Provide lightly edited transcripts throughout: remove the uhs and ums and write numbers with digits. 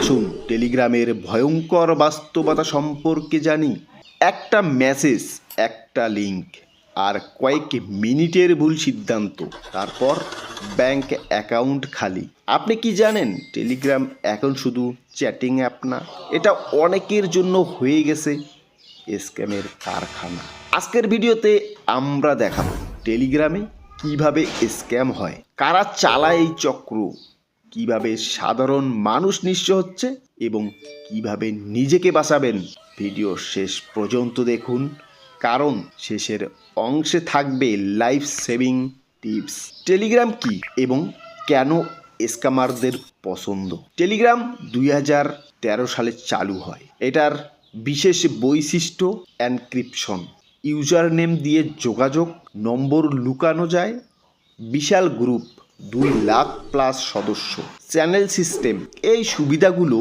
আসুন টেলিগ্রামের ভয়ঙ্কর বাস্তবতা সম্পর্কে জানি। একটা মেসেজ, একটা লিঙ্ক আর কয়েক মিনিটের ভুল সিদ্ধান্ত, তারপর ব্যাংক অ্যাকাউন্ট খালি। আপনি কি জানেন টেলিগ্রাম এখন শুধু চ্যাটিং অ্যাপ না, এটা অনেকের জন্য হয়ে গেছে স্ক্যামের কারখানা। আজকের ভিডিওতে আমরা দেখাবো টেলিগ্রামে কিভাবে স্ক্যাম হয়, কারা চালায় এই চক্র, কিভাবে সাধারণ মানুষ নিঃস্ব হচ্ছে এবং কিভাবে নিজেকে বাঁচাবেন। ভিডিও শেষ পর্যন্ত দেখুন, কারণ শেষের অংশে থাকবে লাইফ সেভিং টিপস। টেলিগ্রাম কি এবং কেন স্ক্যামারদের পছন্দ? টেলিগ্রাম 2013 সালে চালু হয়। এটার বিশেষ বৈশিষ্ট্য এনক্রিপশন, ইউজার নেম দিয়ে যোগাযোগ, নম্বর লুকানো যায়, বিশাল গ্রুপ, 2 লাখ প্লাস সদস্য, চ্যানেল সিস্টেম। এই সুবিধাগুলো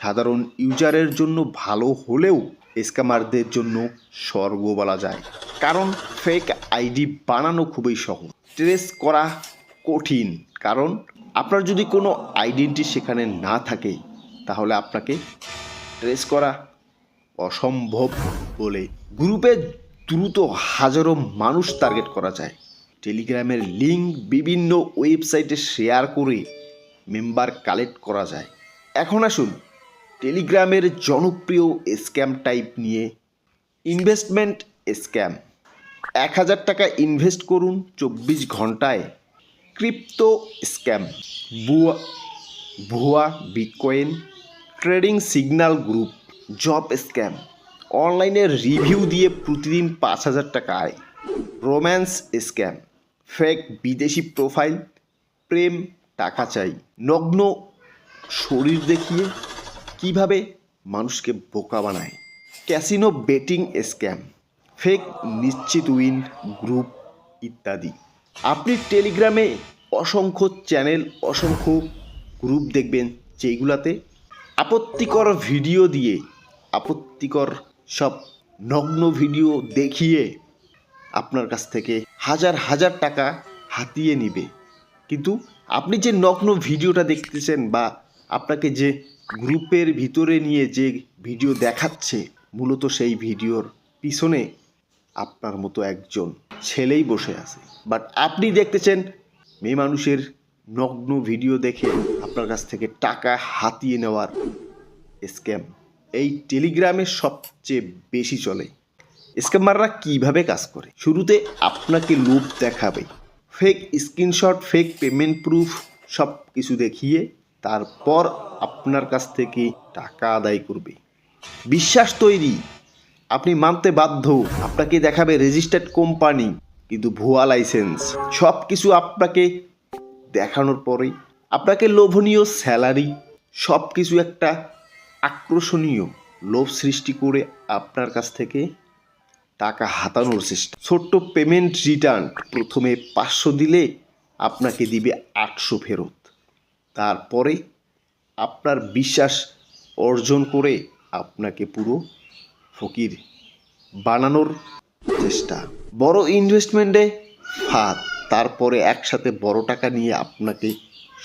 সাধারণ ইউজারের জন্য ভালো হলেও স্ক্যামারদের জন্য স্বর্গ বলা যায়, কারণ ফেক আইডি বানানো খুবই সহজ, ট্রেস করা কঠিন। কারণ আপনার যদি কোনো আইডেন্টি সেখানে না থাকে তাহলে আপনাকে ট্রেস করা অসম্ভব বলে গ্রুপে দ্রুত হাজারো মানুষ টার্গেট করা যায়। টেলিগ্রামের লিঙ্ক বিভিন্ন ওয়েবসাইটে শেয়ার করে মেম্বার কালেক্ট করা যায়। এখন আসুন টেলিগ্রামের জনপ্রিয় স্ক্যাম টাইপ নিয়ে। ইনভেস্টমেন্ট স্ক্যাম, 1000 টাকা ইনভেস্ট করুন 24 ঘন্টায়। ক্রিপ্টো স্ক্যাম, ভুয়া bitcoin trading signal group. Job scam, অনলাইনে রিভিউ দিয়ে প্রতিদিন 5000 টাকা আয়। রোম্যান্স স্ক্যাম, ফেক বিদেশি প্রোফাইল, প্রেম, টাকা চাই। নগ্ন শরীর দেখিয়ে কিভাবে মানুষকে বোকা বানায়। ক্যাসিনো বেটিং স্ক্যাম, ফেক নিশ্চিত উইন গ্রুপ ইত্যাদি। আপনি টেলিগ্রামে অসংখ্য চ্যানেল, অসংখ্য গ্রুপ দেখবেন যেগুলাতে আপত্তিকর ভিডিও দিয়ে, আপত্তিকর সব নগ্ন ভিডিও দেখিয়ে আপনার কাছ থেকে হাজার হাজার টাকা হাতিয়ে নিবে। কিন্তু আপনি যে নগ্ন ভিডিওটা দেখতেছেন বা আপনাকে যে গ্রুপের ভিতরে নিয়ে যে ভিডিও দেখাচ্ছে, মূলত সেই ভিডিওর পিছনে আপনার মতো একজন ছেলেই বসে আছে। বাট আপনি দেখতেছেন মেয়ে মানুষের নগ্ন ভিডিও দেখে আপনার কাছ থেকে টাকা হাতিয়ে নেওয়ার স্ক্যাম এই টেলিগ্রামে সবচেয়ে বেশি চলে। স্ক্যামাররা কিভাবে কাজ করে? শুরুতে আপনাকে লোভ দেখাবে, fake screenshot, fake payment proof সব কিছু দেখিয়ে তারপর আপনার কাছ থেকে টাকা আদায় করবে। বিশ্বাস তৈরি, আপনি মানতে বাধ্য। আপনাকে দেখাবে রেজিস্টার্ড কোম্পানি কিন্তু ভুয়া লাইসেন্স। সব কিছু আপনাকে দেখানোর পরেই আপনাকে লোভনীয় স্যালারি, সব কিছু একটা আকর্ষণীয় লোভ সৃষ্টি করে আপনার কাছ থেকে টাকা হাতানোর চেষ্টা। ছোট্ট পেমেন্ট রিটার্ন, প্রথমে 500 দিলে আপনাকে দিবে 800 ফেরত। তারপরে আপনার বিশ্বাস অর্জন করে আপনাকে পুরো ফকির বানানোর চেষ্টা। বড় ইনভেস্টমেন্টে ফাঁদ, তারপরে একসাথে বড় টাকা নিয়ে আপনাকে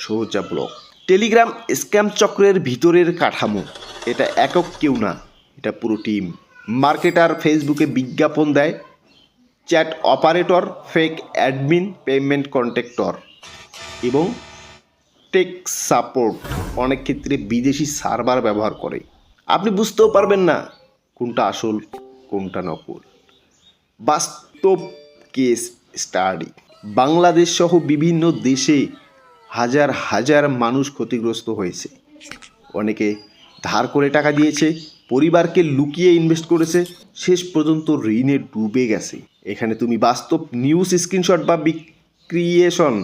সোজা ব্লক। টেলিগ্রাম স্ক্যাম চক্রের ভিতরের কাঠামো, এটা একক কেউ না, এটা পুরো টিম। মার্কেটার ফেসবুকে বিজ্ঞাপন দেয়, chat operator, fake admin, payment contractor এবং টেক সাপোর্ট অনেক ক্ষেত্রে বিদেশি সার্ভার ব্যবহার করে। আপনি বুঝতেও পারবেন না কোনটা আসল কোনটা নকল। বাস্তব কেস স্টাডি, বাংলাদেশ সহ বিভিন্ন দেশে হাজার হাজার মানুষ ক্ষতিগ্রস্ত হয়েছে। অনেকে ধার করে টাকা দিয়েছে, পরিবারকে লুকিয়ে ইনভেস্ট করেছে, শেষ পর্যন্ত ঋণে ডুবে গেছে। এখানে তুমি বাস্তব নিউজ স্ক্রিনশট বা ক্রিয়েশন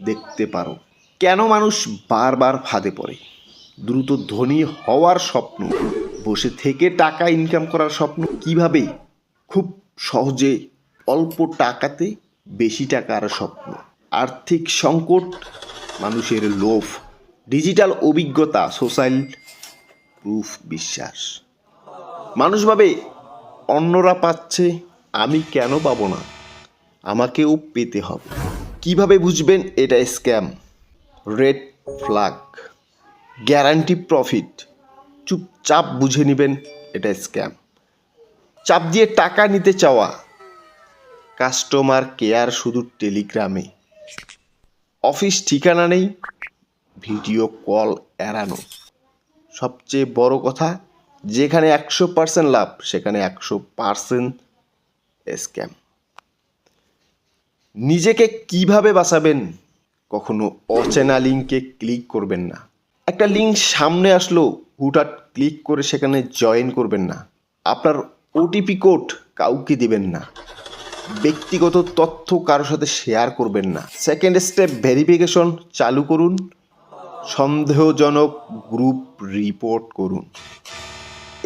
দেখতে পারো। কেন মানুষ বারবার ফাঁদে পড়ে? দ্রুত ধনী হওয়ার স্বপ্ন, বসে থেকে টাকা ইনকাম করার স্বপ্ন, কিভাবে খুব সহজে অল্প টাকাতে বেশি টাকার স্বপ্ন, আর্থিক সংকট, মানুষের লোভ, ডিজিটাল অভিজ্ঞতা, সোশ্যাল প্রুফ, বিশ্বাস। মানুষ ভাবে অন্যরা পাচ্ছে, আমি কেন পাবো না, আমাকেও পেতে হবে। কিভাবে বুঝবেন এটা scam? Red flag, guarantee profit. চুপচাপ বুঝে নেবেন এটা স্ক্যাম। চাপ দিয়ে টাকা নিতে চাওয়া, কাস্টমার কেয়ার শুধু টেলিগ্রামে, অফিস ঠিকানা নেই, ভিডিও কল এড়ানো। সবচেয়ে বড় কথা, যেখানে 100% লাভ সেখানে 100% স্ক্যাম। নিজেকে কিভাবে বাঁচাবেন? কখনো অচেনা লিঙ্কে ক্লিক করবেন না। একটা লিঙ্ক সামনে আসলো হুটহাট ক্লিক করে সেখানে জয়েন করবেন না। আপনার ওটিপি কোড কাউকে দিবেন না। ব্যক্তিগত তথ্য কারোর সাথে শেয়ার করবেন না। সেকেন্ড স্টেপ ভেরিফিকেশন চালু করুন। সন্দেহজনক গ্রুপ রিপোর্ট করুন।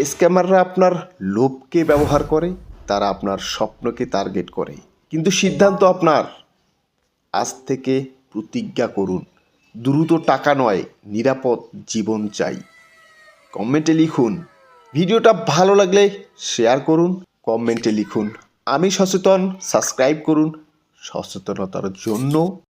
স্ক্যামাররা আপনার লোভকে ব্যবহার করে, তারা আপনার স্বপ্নকে টার্গেট করে, কিন্তু সিদ্ধান্ত আপনার। আজ থেকে প্রতিজ্ঞা করুন, দ্রুত টাকা নয়, নিরাপদ জীবন চাই। কমেন্টে লিখুন। ভিডিওটা ভালো লাগলে শেয়ার করুন। কমেন্টে লিখুন আমি সচেতন। সাবস্ক্রাইব করুন সচেতনতার জন্য।